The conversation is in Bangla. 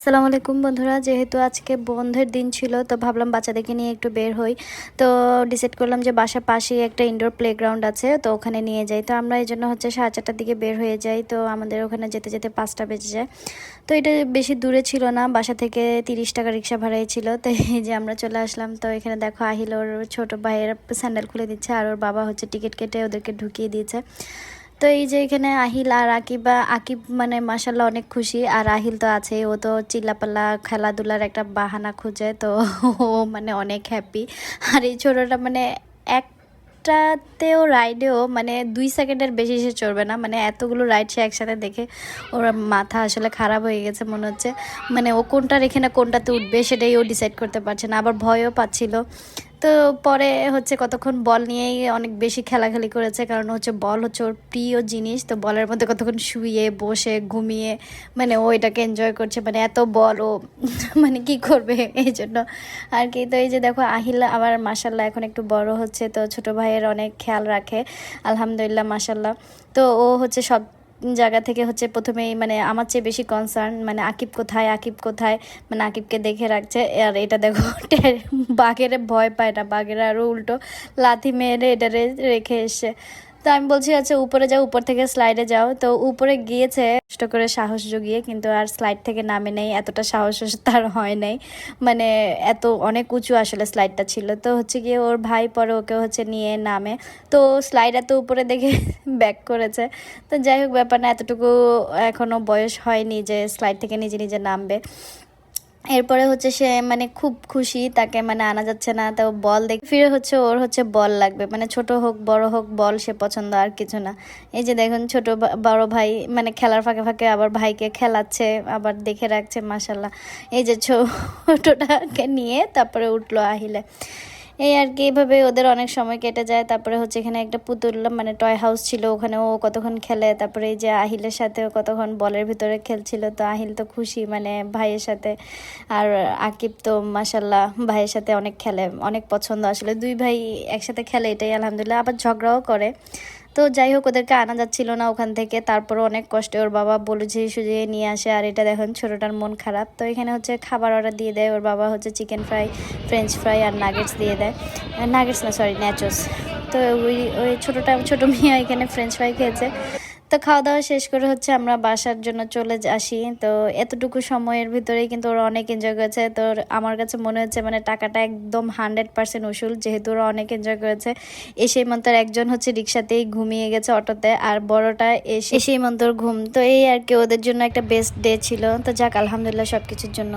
আসসালামু আলাইকুম বন্ধুরা, যেহেতু আজকে বন্ধের দিন ছিল তো ভাবলাম বাচ্চাদেরকে নিয়ে একটু বের হই। তো ডিসাইড করলাম যে বাসার পাশেই একটা ইনডোর প্লেগ্রাউন্ড আছে, তো ওখানে নিয়ে যাই। তো আমরা এই জন্য 4:30টার দিকে বের হয়ে যাই। তো আমাদের ওখানে যেতে যেতে 5টা বেজে যায়। তো এটা বেশি দূরে ছিল না, বাসা থেকে 30 টাকা রিক্সা ভাড়াই ছিল। তো এই যে আমরা চলে আসলাম। তো এখানে দেখো আহিল ওর ছোট ভাইয়ের স্যান্ডেল খুলে দিচ্ছে, আর ওর বাবা টিকিট কেটে ওদেরকে ঢুকিয়ে দিয়েছে। তো এই যে এখানে আহিল আর আকিব মানে মাশাল্লাহ অনেক খুশি। আর আহিল তো আছে, ও তো চিল্লাপাল্লা খেলাধুলার একটা বাহানা খুঁজে, তো ও মানে অনেক হ্যাপি। আর এই ছোটটা মানে একটাতেও রাইডেও মানে 2 সেকেন্ডের বেশি সে চড়বে না, মানে এতগুলো রাইড সে একসাথে দেখে ওর মাথা আসলে খারাপ হয়ে গেছে মনে হচ্ছে। মানে ও কোনটা রেখে না কোনটাতে উঠবে সেটাই ও ডিসাইড করতে পারছে না, আবার ভয়ও পাচ্ছিল। তো পরে কতক্ষণ বল নিয়েই অনেক বেশি খেলাখেলি করেছে, কারণ বল ওর প্রিয় জিনিস। তো বলের মধ্যে কতক্ষণ শুয়ে বসে ঘুমিয়ে মানে ও এটাকে এনজয় করছে, মানে এত বল ও মানে কি করবে এই জন্য আর কি। তো এই যে দেখো আহিল আবার মাসাল্লাহ এখন একটু বড় হচ্ছে, তো ছোট ভাইয়ের অনেক খেয়াল রাখে আলহামদুলিল্লাহ মাসাল্লাহ। তো ও সব জায়গা থেকে প্রথমেই মানে আমার চেয়ে বেশি কনসার্ন, মানে আকিব কোথায় আকিব কোথায়, মানে আকিবকে দেখে রাখছে। আর এটা দেখো বাঘের ভয় পায় না, বাঘের আরও উল্টো লাথি মেরে এটা রেখে এসছে। তো আমি বলছি আচ্ছা উপরে যাও, উপর থেকে স্লাইডে যাও। তো উপরে গিয়েছে কষ্ট করে সাহস জুগিয়ে, কিন্তু আর স্লাইড থেকে নামে নেই, এতটা সাহস তার হয় নাই। মানে এত অনেক উঁচু আসলে স্লাইডটা ছিল। তো গিয়ে ওর ভাই পরে ওকে নিয়ে নামে। তো স্লাইড এত উপরে দেখে ব্যাক করেছে। তো যাই হোক ব্যাপার না, এতটুকু এখনও বয়স হয়নি যে স্লাইড থেকে নিজে নিজে নামবে। এরপরে সে মানে খুব খুশি, তাকে মানে আনা যাচ্ছে না। তো বল দেখে ফিরে ওর বল লাগবে, মানে ছোট হোক বড় হোক বল সে পছন্দ, আর কিছু না। এই যে দেখুন ছোট বড় ভাই মানে খেলার ফাঁকে ফাঁকে আবার ভাইকে খেলাচ্ছে, আবার দেখে রাখছে মাশাল্লাহ। এই যে ছোটটাকে নিয়ে তারপরে উঠলো আহিলে। এই আর কি, এইভাবে ওদের অনেক সময় কেটে যায়। তারপরে এখানে একটা পুতুল মানে টয় হাউস ছিল, ওখানে ও কতক্ষণ খেলে। তারপরে এই যে আহিলের সাথে কতক্ষণ বলের ভিতরে খেলছিল। তো আহিল তো খুশি মানে ভাইয়ের সাথে। আর আকিব তো মাশাল্লাহ ভাইয়ের সাথে অনেক খেলে, অনেক পছন্দ আসলে, দুই ভাই একসাথে খেলে, এটাই আলহামদুলিল্লাহ। আবার ঝগড়াও করে। তো যাই হোক ওদেরকে আনা যাচ্ছিল না ওখান থেকে, তারপরে অনেক কষ্টে ওর বাবা বুঝিয়ে সুঝিয়ে নিয়ে আসে। আর এটা দেখুন ছোটোটার মন খারাপ। তো এখানে খাবার অর্ডার দিয়ে দেয় ওর বাবা, চিকেন ফ্রাই, ফ্রেঞ্চ ফ্রাই আর নাগেটস দিয়ে দেয়। নাগেটস না, সরি, ন্যাচোস। তো ওই ছোটো মেয়ে এখানে ফ্রেঞ্চ ফ্রাই খেয়েছে। তো খাওয়া দাওয়া শেষ করে আমরা বাসার জন্য চলে আসি। তো এতটুকু সময়ের ভিতরেই কিন্তু ওরা অনেক এনজয় করেছে। তো আমার কাছে মনে হচ্ছে মানে টাকাটা একদম 100% উসুল, যেহেতু ওরা অনেক এনজয় করেছে। এসে মন্তর একজন রিক্সাতেই ঘুমিয়ে গেছে অটোতে, আর বড়টা এসে মন্তর ঘুম। তো এই আর কি, ওদের জন্য একটা বেস্ট ডে ছিল। তো যাক আলহামদুলিল্লাহ সব কিছুর জন্য।